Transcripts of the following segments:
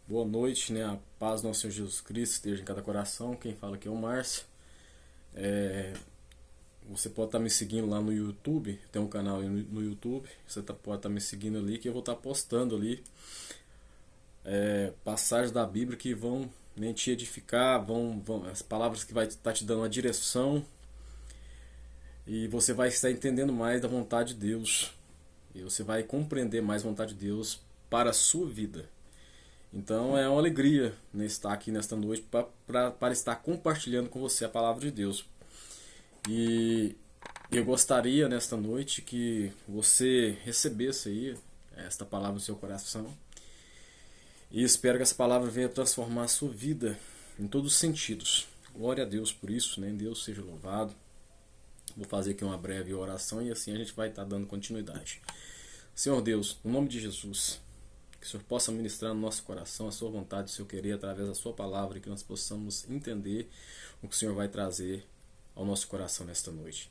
Boa noite, né? A paz do nosso Senhor Jesus Cristo esteja em cada coração. Quem fala aqui é o Márcio. Você pode estar me seguindo lá no YouTube, tem um canal aí no YouTube. Pode estar me seguindo ali que eu vou estar postando ali passagens da Bíblia que vão, né, te edificar, as palavras que vai estar te dando uma direção e você vai estar entendendo mais da vontade de Deus e você vai compreender mais a vontade de Deus para a sua vida. Então é uma alegria, né, estar aqui nesta noite para estar compartilhando com você a palavra de Deus. E eu gostaria nesta noite que você recebesse aí esta palavra no seu coração. E espero que essa palavra venha transformar a sua vida em todos os sentidos. Glória a Deus por isso, né? Deus seja louvado. Vou fazer aqui uma breve oração e assim a gente vai estar dando continuidade. Senhor Deus, no nome de Jesus, que o Senhor possa ministrar no nosso coração a sua vontade, o seu querer através da sua palavra, e que nós possamos entender o que o Senhor vai trazer ao nosso coração nesta noite.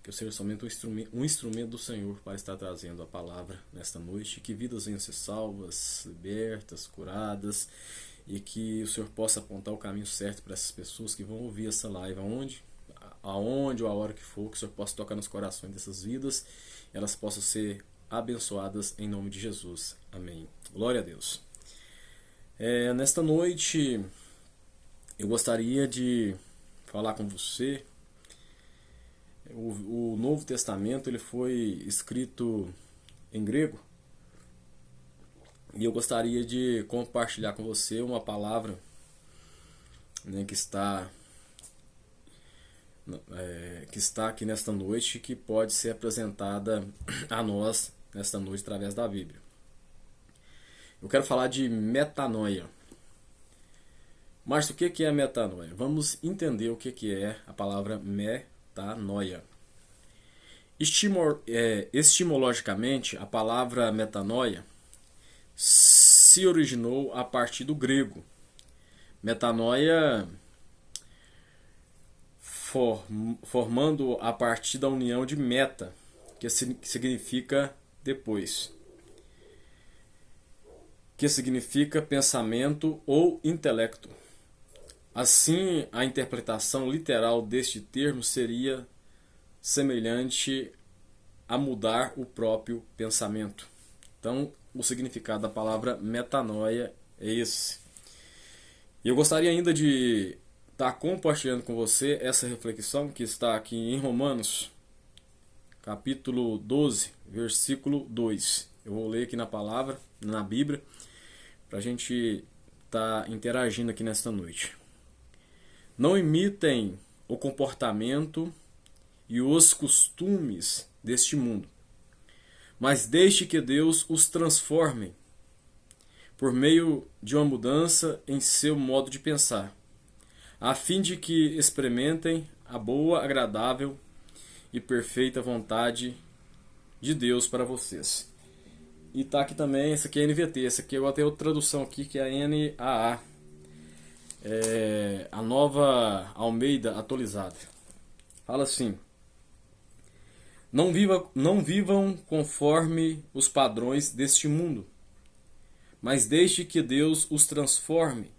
Que eu seja somente um instrumento do Senhor para estar trazendo a palavra nesta noite, que vidas venham ser salvas, libertas, curadas, e que o Senhor possa apontar o caminho certo para essas pessoas que vão ouvir essa live, aonde ou a hora que for, que o Senhor possa tocar nos corações dessas vidas, e elas possam ser abençoadas em nome de Jesus. Amém. Glória a Deus. Nesta noite eu gostaria de falar com você. O Novo Testamento ele foi escrito em grego e eu gostaria de compartilhar com você uma palavra, né, que está aqui nesta noite, que pode ser apresentada a nós nesta noite através da Bíblia. Eu quero falar de metanoia. Mas o que é metanoia? Vamos entender o que é a palavra metanoia. Estimologicamente, a palavra metanoia se originou a partir do grego. Metanoia formando a partir da união de meta, que significa depois, que significa pensamento ou intelecto. Assim, a interpretação literal deste termo seria semelhante a mudar o próprio pensamento. Então, o significado da palavra metanoia é esse. E eu gostaria ainda de estar compartilhando com você essa reflexão que está aqui em Romanos, capítulo 12, versículo 2. Eu vou ler aqui na Bíblia, para a gente estar interagindo aqui nesta noite. Não imitem o comportamento e os costumes deste mundo, mas deixe que Deus os transforme por meio de uma mudança em seu modo de pensar, a fim de que experimentem a boa, agradável e perfeita vontade de Deus para vocês. E tá aqui também, essa aqui é a NVT, essa aqui eu tenho outra tradução aqui que é a NAA. A nova Almeida atualizada. Fala assim: não vivam conforme os padrões deste mundo, mas deixe que Deus os transforme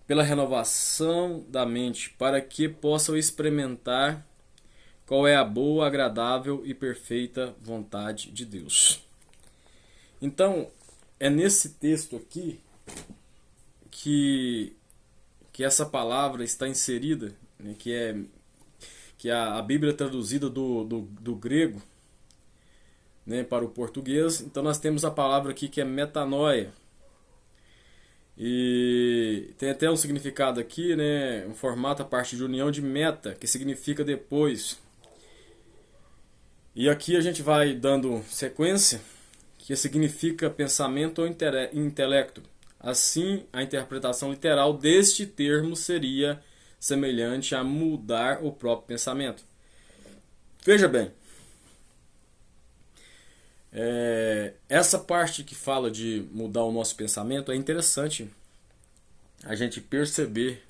pela renovação da mente, para que possam experimentar qual é a boa, agradável e perfeita vontade de Deus. Então, é nesse texto aqui que essa palavra está inserida, né, que a Bíblia é traduzida do grego, né, para o português. Então nós temos a palavra aqui que é metanoia. E tem até um significado aqui, né, um formato a partir de união de meta, que significa depois. E aqui a gente vai dando sequência, que significa pensamento ou intelecto. Assim, a interpretação literal deste termo seria semelhante a mudar o próprio pensamento. Veja bem, essa parte que fala de mudar o nosso pensamento é interessante a gente perceber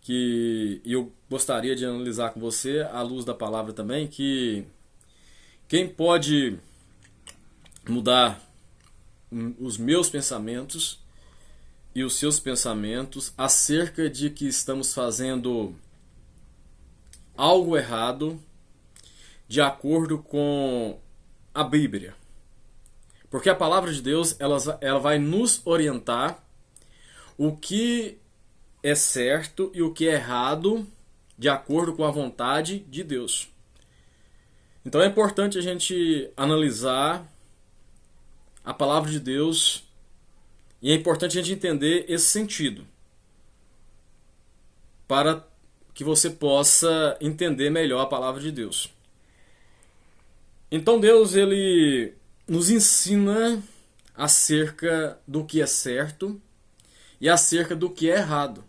e eu gostaria de analisar com você, à luz da palavra também, que quem pode mudar os meus pensamentos e os seus pensamentos acerca de que estamos fazendo algo errado de acordo com a Bíblia. Porque a palavra de Deus ela vai nos orientar o que é certo e o que é errado de acordo com a vontade de Deus. Então é importante a gente analisar a palavra de Deus e é importante a gente entender esse sentido para que você possa entender melhor a palavra de Deus. Então Deus ele nos ensina acerca do que é certo e acerca do que é errado.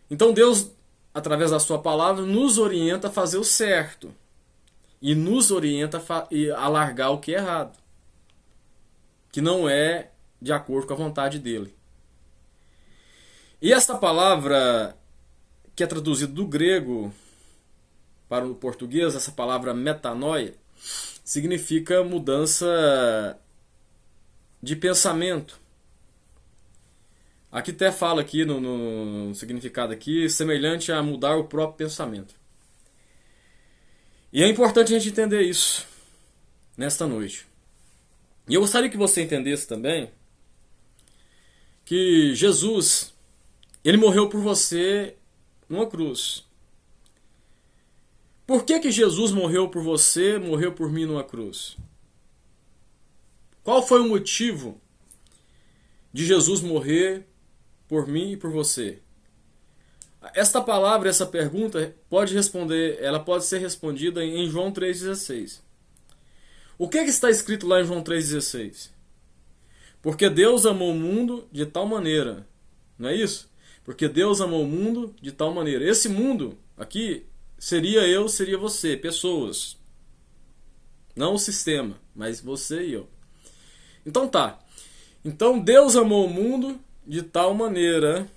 Então Deus, através da sua palavra, nos orienta a fazer o certo e nos orienta a largar o que é errado, que não é de acordo com a vontade dele. E essa palavra, que é traduzida do grego para o português, essa palavra metanoia, significa mudança de pensamento. Aqui até fala aqui no significado aqui, semelhante a mudar o próprio pensamento. E é importante a gente entender isso nesta noite. E eu gostaria que você entendesse também que Jesus, ele morreu por você numa cruz. Por que Jesus morreu por você, morreu por mim numa cruz? Qual foi o motivo de Jesus morrer por mim e por você? Esta palavra, essa pergunta, ela pode ser respondida em João 3,16. O que está escrito lá em João 3,16? Porque Deus amou o mundo de tal maneira. Não é isso? Porque Deus amou o mundo de tal maneira. Esse mundo aqui seria eu, seria você, pessoas. Não o sistema, mas você e eu. Então tá. Então Deus amou o mundo de tal maneira.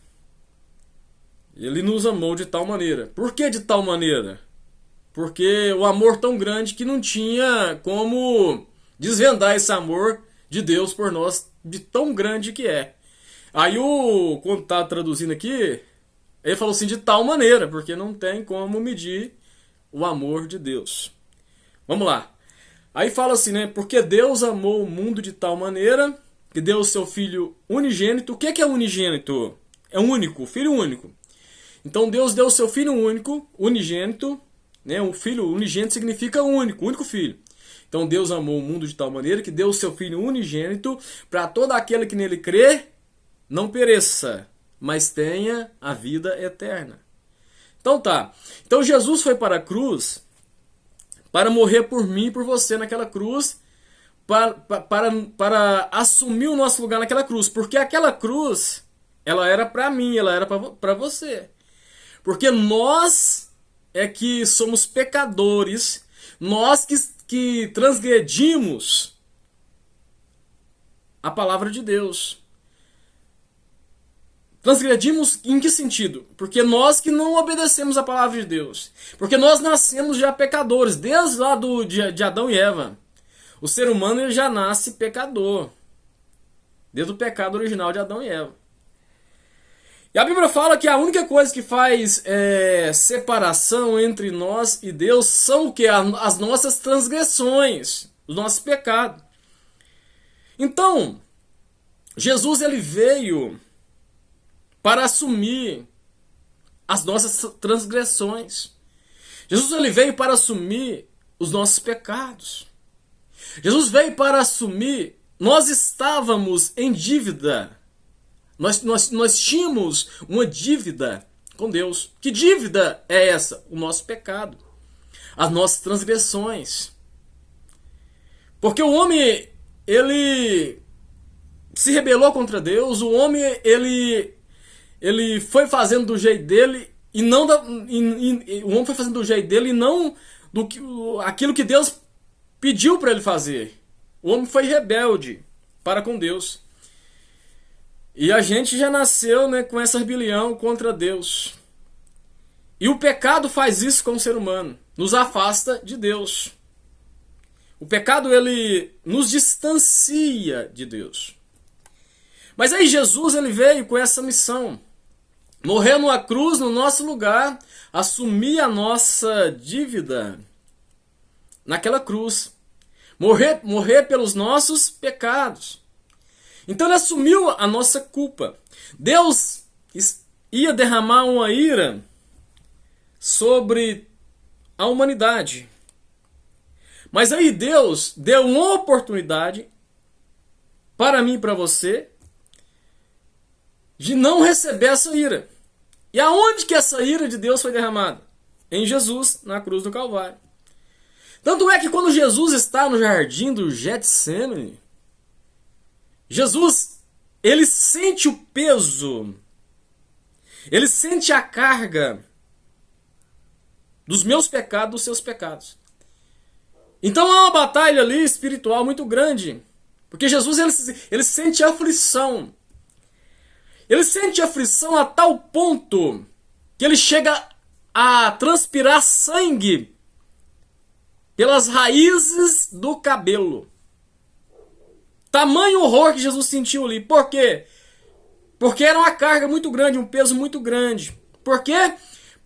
Ele nos amou de tal maneira. Por que de tal maneira? Porque o amor tão grande que não tinha como desvendar esse amor de Deus por nós, de tão grande que é. Aí quando tá traduzindo aqui, ele falou assim, de tal maneira, porque não tem como medir o amor de Deus. Vamos lá. Aí fala assim, né? Porque Deus amou o mundo de tal maneira que deu o seu Filho unigênito. O que é unigênito? É único, Filho único. Então Deus deu o seu Filho único, unigênito, né? Um Filho unigênito significa único, único Filho. Então Deus amou o mundo de tal maneira que deu o seu Filho unigênito para todo aquele que nele crê não pereça, mas tenha a vida eterna. Então tá. Então Jesus foi para a cruz para morrer por mim e por você naquela cruz, para assumir o nosso lugar naquela cruz. Porque aquela cruz, ela era para mim, ela era para você. Porque nós é que somos pecadores, nós que transgredimos a palavra de Deus. Transgredimos em que sentido? Porque nós que não obedecemos a palavra de Deus. Porque nós nascemos já pecadores, desde lá de Adão e Eva. O ser humano ele já nasce pecador, desde o pecado original de Adão e Eva. E a Bíblia fala que a única coisa que faz separação entre nós e Deus são o que? As nossas transgressões, os nossos pecados. Então, Jesus ele veio para assumir as nossas transgressões. Jesus ele veio para assumir os nossos pecados. Jesus veio para assumir, nós estávamos em dívida. Nós tínhamos uma dívida com Deus. Que dívida é essa? O nosso pecado. As nossas transgressões. Porque o homem, ele se rebelou contra Deus. O homem, ele foi fazendo do jeito dele e não o homem foi fazendo do jeito dele e não aquilo que Deus pediu para ele fazer. O homem foi rebelde para com Deus. E a gente já nasceu, né, com essa rebelião contra Deus. E o pecado faz isso com o ser humano. Nos afasta de Deus. O pecado, ele nos distancia de Deus. Mas aí Jesus ele veio com essa missão. Morrer numa cruz no nosso lugar, assumir a nossa dívida naquela cruz. Morrer pelos nossos pecados. Então ele assumiu a nossa culpa. Deus ia derramar uma ira sobre a humanidade. Mas aí Deus deu uma oportunidade para mim e para você de não receber essa ira. E aonde que essa ira de Deus foi derramada? Em Jesus, na cruz do Calvário. Tanto é que quando Jesus está no jardim do Getsemane, Jesus, ele sente o peso, ele sente a carga dos meus pecados, dos seus pecados. Então há uma batalha ali espiritual muito grande, porque Jesus ele sente aflição. Ele sente aflição a tal ponto que ele chega a transpirar sangue pelas raízes do cabelo. Tamanho horror que Jesus sentiu ali. Por quê? Porque era uma carga muito grande, um peso muito grande. Por quê?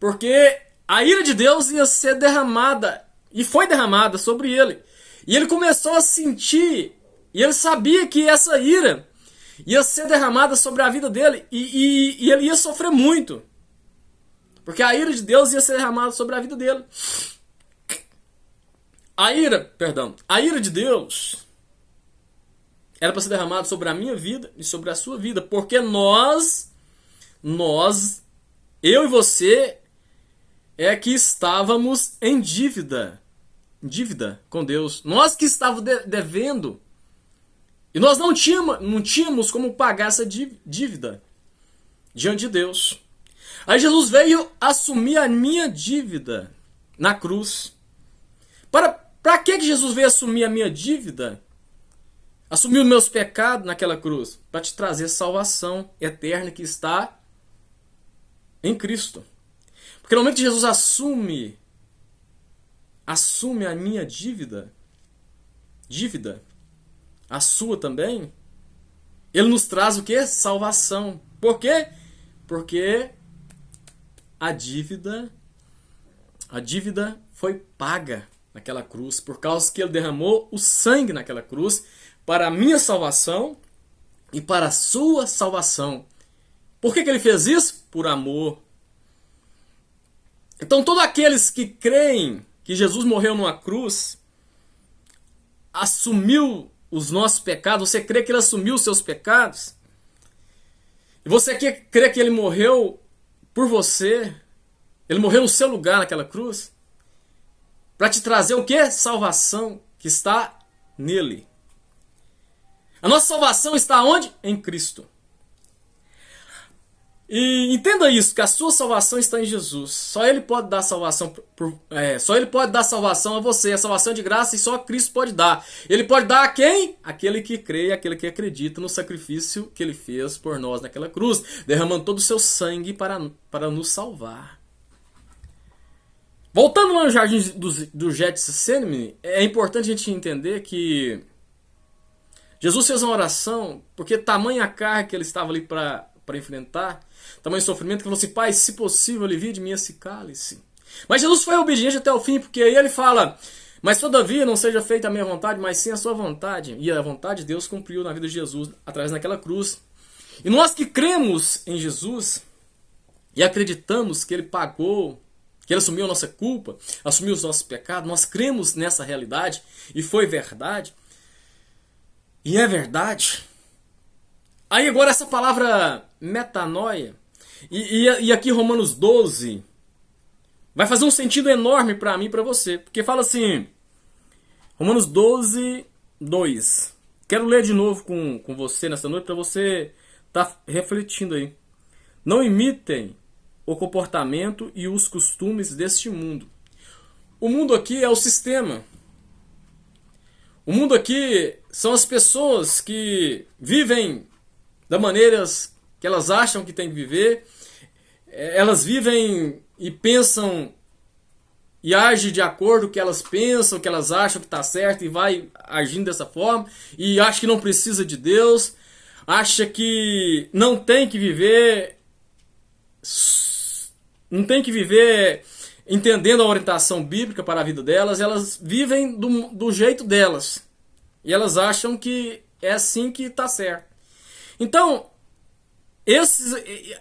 Porque a ira de Deus ia ser derramada, e foi derramada sobre ele. E ele começou a sentir, e ele sabia que essa ira ia ser derramada sobre a vida dele, e ele ia sofrer muito. Porque a ira de Deus ia ser derramada sobre a vida dele. A ira de Deus era para ser derramada sobre a minha vida e sobre a sua vida. Porque nós, eu e você, é que estávamos em dívida com Deus. Nós que estávamos devendo. E nós não tínhamos como pagar essa dívida diante de Deus. Aí Jesus veio assumir a minha dívida na cruz. Para que Jesus veio assumir a minha dívida? Assumir os meus pecados naquela cruz? Para te trazer salvação eterna que está em Cristo. Porque no momento que Jesus assume a minha dívida, a sua também, ele nos traz o quê? Salvação. Por quê? Porque a dívida foi paga naquela cruz, por causa que ele derramou o sangue naquela cruz para a minha salvação e para a sua salvação. Por que ele fez isso? Por amor. Então todos aqueles que creem que Jesus morreu numa cruz, assumiu os nossos pecados, você crê que ele assumiu os seus pecados? E você crê que ele morreu por você? Ele morreu no seu lugar naquela cruz? Para te trazer o quê? Salvação que está nele. A nossa salvação está onde? Em Cristo. E entenda isso, que a sua salvação está em Jesus. Só Ele pode dar salvação só Ele pode dar salvação a você. A salvação é de graça e só Cristo pode dar. Ele pode dar a quem? Aquele que crê, aquele que acredita no sacrifício que Ele fez por nós naquela cruz, derramando todo o seu sangue para nos salvar. Voltando lá no jardim do Getsemane, é importante a gente entender que Jesus fez uma oração, porque tamanha a carga que ele estava ali para enfrentar, tamanho sofrimento, que falou assim: Pai, se possível, alivia de mim esse cálice. Mas Jesus foi obediente até o fim, porque aí ele fala: mas todavia não seja feita a minha vontade, mas sim a sua vontade. E a vontade de Deus cumpriu na vida de Jesus, através daquela cruz. E nós que cremos em Jesus e acreditamos que ele pagou, que ele assumiu a nossa culpa, assumiu os nossos pecados, nós cremos nessa realidade, e foi verdade, e é verdade. Aí agora essa palavra metanoia, e aqui Romanos 12, vai fazer um sentido enorme para mim e para você. Porque fala assim, Romanos 12, 2. Quero ler de novo com você nessa noite para você estar refletindo aí. Não imitem o comportamento e os costumes deste mundo. O mundo aqui é o sistema. O mundo aqui são as pessoas que vivem da maneira que elas acham que tem que viver. Elas vivem e pensam e agem de acordo com o que elas pensam, que elas acham que está certo, e vai agindo dessa forma, e acha que não precisa de Deus. acha que não tem que viver entendendo a orientação bíblica para a vida delas, elas vivem do jeito delas. E elas acham que é assim que está certo. Então,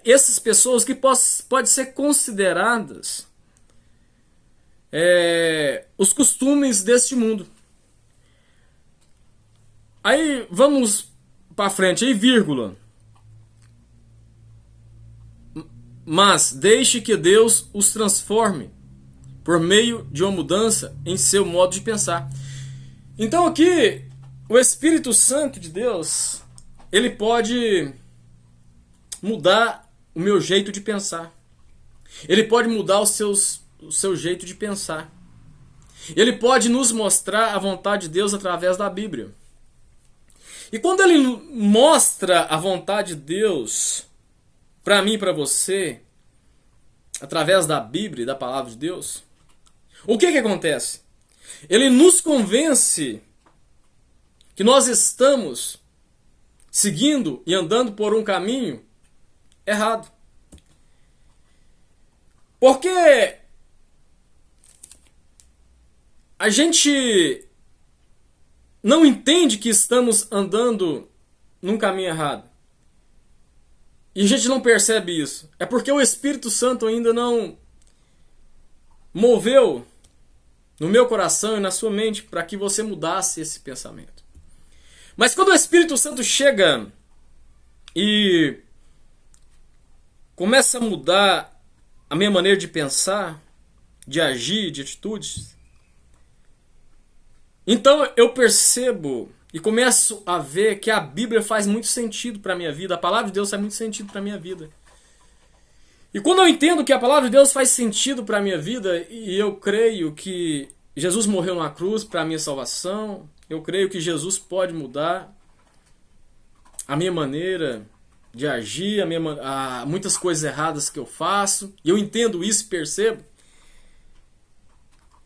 essas pessoas que podem ser consideradas os costumes deste mundo. Aí vamos para frente, aí vírgula. Mas deixe que Deus os transforme por meio de uma mudança em seu modo de pensar. Então aqui, o Espírito Santo de Deus, ele pode mudar o meu jeito de pensar. Ele pode mudar o seu jeito de pensar. Ele pode nos mostrar a vontade de Deus através da Bíblia. E quando ele mostra a vontade de Deus para mim e para você, através da Bíblia e da Palavra de Deus, o que acontece? Ele nos convence que nós estamos seguindo e andando por um caminho errado. Porque a gente não entende que estamos andando num caminho errado. E a gente não percebe isso. É porque o Espírito Santo ainda não moveu no meu coração e na sua mente para que você mudasse esse pensamento. Mas quando o Espírito Santo chega e começa a mudar a minha maneira de pensar, de agir, de atitudes, então eu percebo e começo a ver que a Bíblia faz muito sentido para a minha vida, a palavra de Deus faz muito sentido para a minha vida. E quando eu entendo que a palavra de Deus faz sentido para a minha vida, e eu creio que Jesus morreu na cruz para a minha salvação, eu creio que Jesus pode mudar a minha maneira de agir, muitas coisas erradas que eu faço, e eu entendo isso e percebo.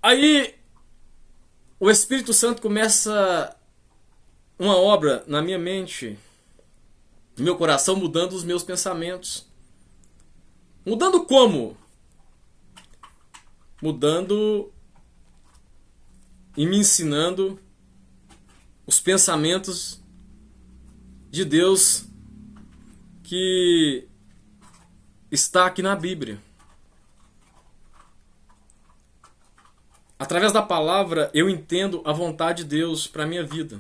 Aí o Espírito Santo começa uma obra na minha mente, no meu coração, mudando os meus pensamentos. Mudando como? Mudando e me ensinando os pensamentos de Deus que está aqui na Bíblia. Através da palavra eu entendo a vontade de Deus para a minha vida.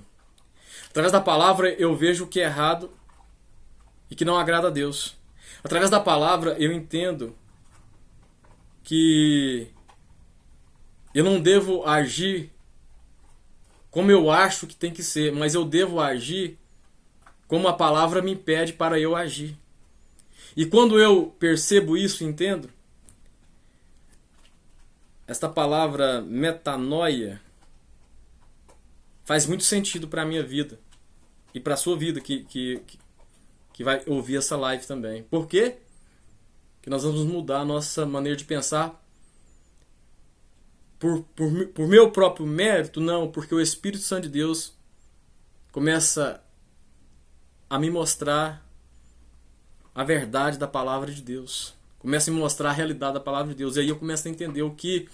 Através da palavra eu vejo o que é errado e que não agrada a Deus. Através da palavra eu entendo que eu não devo agir como eu acho que tem que ser, mas eu devo agir como a palavra me pede para eu agir. E quando eu percebo isso e entendo, esta palavra metanoia faz muito sentido para a minha vida e para a sua vida que vai ouvir essa live também. Por quê? Que nós vamos mudar a nossa maneira de pensar por meu próprio mérito? Não, porque o Espírito Santo de Deus começa a me mostrar a verdade da palavra de Deus. Começa a me mostrar a realidade da palavra de Deus. E aí eu começo a entender o que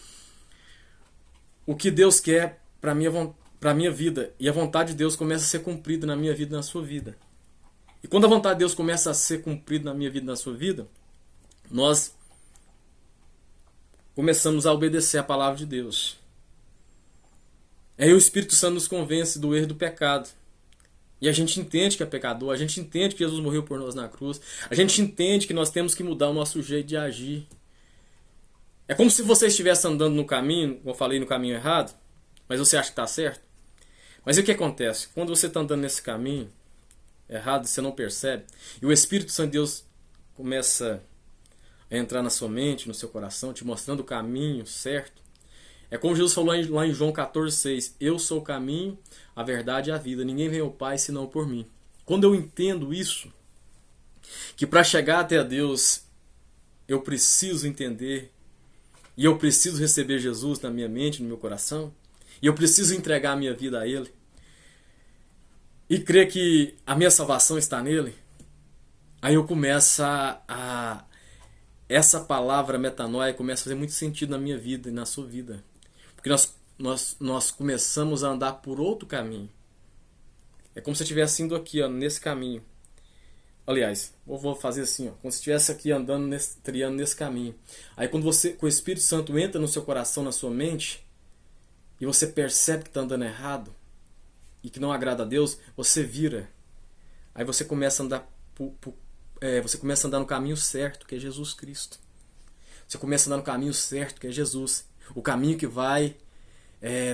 Deus quer para a minha vida. E a vontade de Deus começa a ser cumprida na minha vida e na sua vida. E quando a vontade de Deus começa a ser cumprida na minha vida e na sua vida, nós começamos a obedecer a palavra de Deus. Aí o Espírito Santo nos convence do erro e do pecado. E a gente entende que é pecador, a gente entende que Jesus morreu por nós na cruz, a gente entende que nós temos que mudar o nosso jeito de agir. É como se você estivesse andando no caminho, como eu falei, no caminho errado, mas você acha que está certo. Mas e o que acontece? Quando você está andando nesse caminho errado, você não percebe, e o Espírito Santo de Deus começa a entrar na sua mente, no seu coração, te mostrando o caminho certo. É como Jesus falou lá em João 14,6: eu sou o caminho, a verdade e a vida. Ninguém vem ao Pai senão por mim. Quando eu entendo isso, que para chegar até a Deus eu preciso entender e eu preciso receber Jesus na minha mente, no meu coração, e eu preciso entregar a minha vida a Ele, e crer que a minha salvação está nele, aí eu começo a essa palavra metanoia começa a fazer muito sentido na minha vida e na sua vida. Porque nós começamos a andar por outro caminho. É como se eu estivesse indo aqui, ó, nesse caminho. Aliás, eu vou fazer assim, ó, como se estivesse aqui andando, triando nesse caminho. Aí quando você, com o Espírito Santo entra no seu coração, na sua mente, e você percebe que está andando errado, e que não agrada a Deus, você vira. Aí você começa a andar você começa a andar no caminho certo, que é Jesus Cristo. Você começa a andar no caminho certo, que é Jesus. O caminho que vai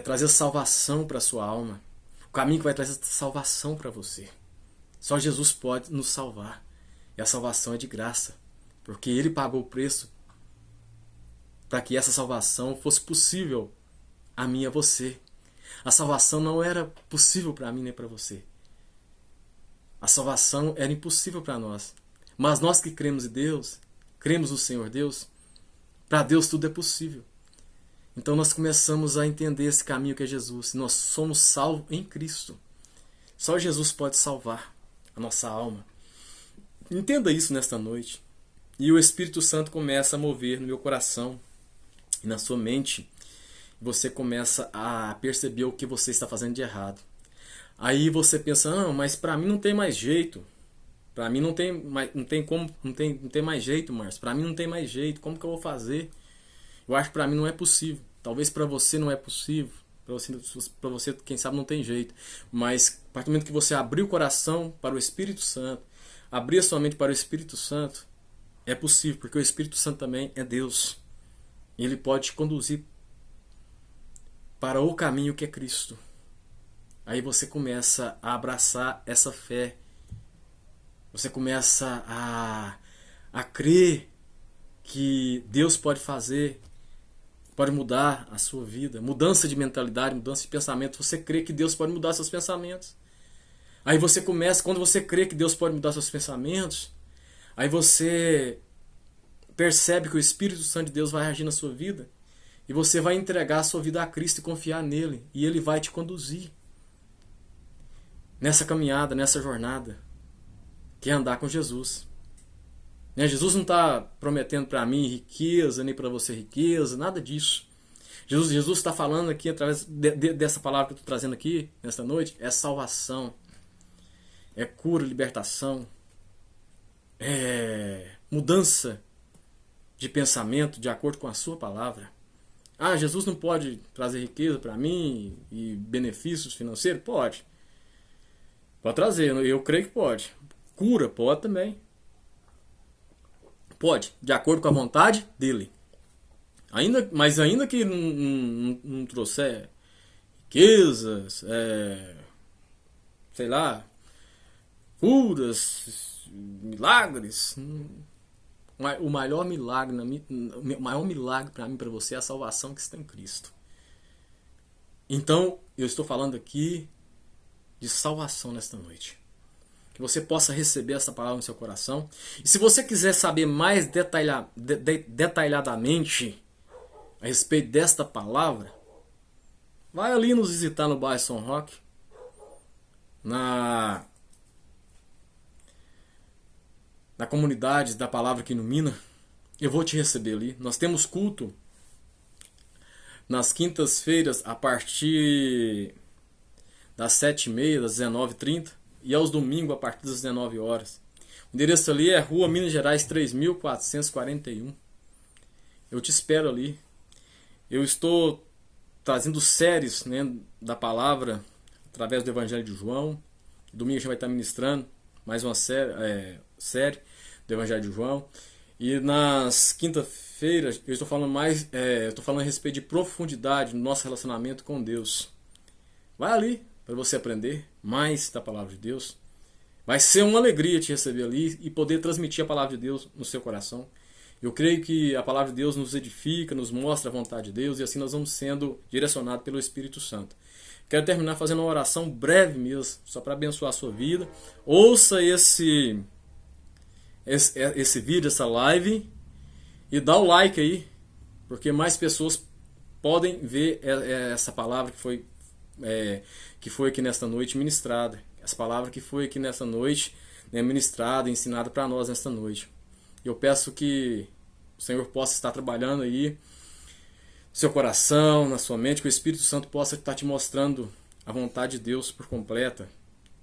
trazer salvação para a sua alma. O caminho que vai trazer salvação para você. Só Jesus pode nos salvar. E a salvação é de graça. Porque Ele pagou o preço para que essa salvação fosse possível a mim e a você. A salvação não era possível para mim nem para você. A salvação era impossível para nós. Mas nós que cremos em Deus, cremos no Senhor Deus, para Deus tudo é possível. Então nós começamos a entender esse caminho que é Jesus. Nós somos salvos em Cristo. Só Jesus pode salvar a nossa alma. Entenda isso nesta noite. E o Espírito Santo começa a mover no meu coração e na sua mente. Você começa a perceber o que você está fazendo de errado. Aí você pensa, não, mas para mim não tem mais jeito. Para mim não tem mais jeito, Márcio. Para mim não tem mais jeito. Como que eu vou fazer? Eu acho que para mim não é possível. Talvez para você não é possível. Para você, quem sabe, não tem jeito. Mas a partir do momento que você abrir o coração para o Espírito Santo, abrir a sua mente para o Espírito Santo, é possível, porque o Espírito Santo também é Deus. E Ele pode te conduzir para o caminho que é Cristo. Aí você começa a abraçar essa fé. Você começa a crer que Deus pode fazer, pode mudar a sua vida. Mudança de mentalidade, mudança de pensamento. Você crê que Deus pode mudar seus pensamentos. Aí você começa, quando você crê que Deus pode mudar seus pensamentos, aí você percebe que o Espírito Santo de Deus vai agir na sua vida. E você vai entregar a sua vida a Cristo e confiar nele. E Ele vai te conduzir nessa caminhada, nessa jornada, que é andar com Jesus. Jesus não está prometendo para mim riqueza, nem para você riqueza, nada disso. Jesus está falando aqui, através dessa palavra que eu estou trazendo aqui, nesta noite, é salvação, é cura, libertação, é mudança de pensamento de acordo com a sua palavra. Ah, Jesus não pode trazer riqueza para mim e benefícios financeiros? Pode. Pode trazer, eu creio que pode. Cura, pode também. Pode, de acordo com a vontade dele. Mas ainda que não trouxer riquezas, sei lá, curas, milagres. O maior milagre para mim e para você é a salvação que está em Cristo. Então, eu estou falando aqui de salvação nesta noite. Que você possa receber essa palavra no seu coração. E se você quiser saber mais detalhadamente a respeito desta palavra, vai ali nos visitar no bairro São Roque, na comunidade da Palavra que Ilumina. Eu vou te receber ali. Nós temos culto nas quintas-feiras a partir das 7h30, das 19h30, e aos domingos a partir das 19 horas. O endereço ali é Rua Minas Gerais 3441. Eu te espero ali. Eu estou trazendo séries, né, da palavra através do Evangelho de João. Domingo a gente vai estar ministrando mais uma série do Evangelho de João. E nas quinta-feiras eu estou falando estou falando a respeito de profundidade no nosso relacionamento com Deus. Vai ali para você aprender mais da palavra de Deus. Vai ser uma alegria te receber ali e poder transmitir a palavra de Deus no seu coração. Eu creio que a palavra de Deus nos edifica, nos mostra a vontade de Deus, e assim nós vamos sendo direcionados pelo Espírito Santo. Quero terminar fazendo uma oração breve mesmo, só para abençoar a sua vida. Ouça esse vídeo, essa live, e dá o like aí, porque mais pessoas podem ver essa palavra que foi aqui nesta noite ministrada. essa palavra que foi aqui nessa noite, né, ministrada, ensinada para nós nesta noite. Eu peço que o Senhor possa estar trabalhando aí no seu coração, na sua mente, que o Espírito Santo possa estar te mostrando a vontade de Deus por completa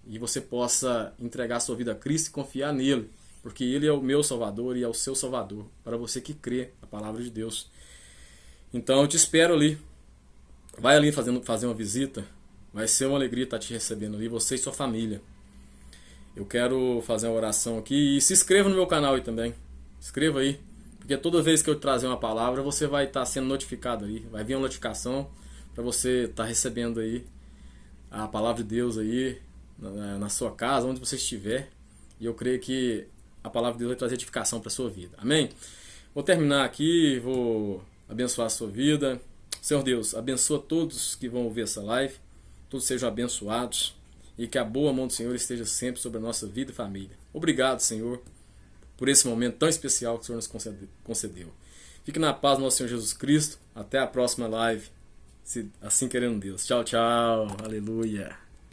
e você possa entregar a sua vida a Cristo e confiar nele, porque Ele é o meu Salvador e é o seu Salvador, para você que crê na palavra de Deus. Então eu te espero ali. Vai ali fazer uma visita. Vai ser uma alegria estar te recebendo ali, você e sua família. Eu quero fazer uma oração aqui e se inscreva no meu canal aí também. Inscreva aí, porque toda vez que eu trazer uma palavra, você vai estar sendo notificado aí. Vai vir uma notificação para você estar recebendo aí a palavra de Deus aí na sua casa, onde você estiver. E eu creio que a palavra de Deus vai trazer edificação para a sua vida. Amém? Vou terminar aqui, vou abençoar a sua vida. Senhor Deus, abençoa todos que vão ouvir essa live. Todos sejam abençoados. E que a boa mão do Senhor esteja sempre sobre a nossa vida e família. Obrigado, Senhor, por esse momento tão especial que o Senhor nos concedeu. Fique na paz do nosso Senhor Jesus Cristo. Até a próxima live, se assim querendo Deus. Tchau, tchau. Aleluia.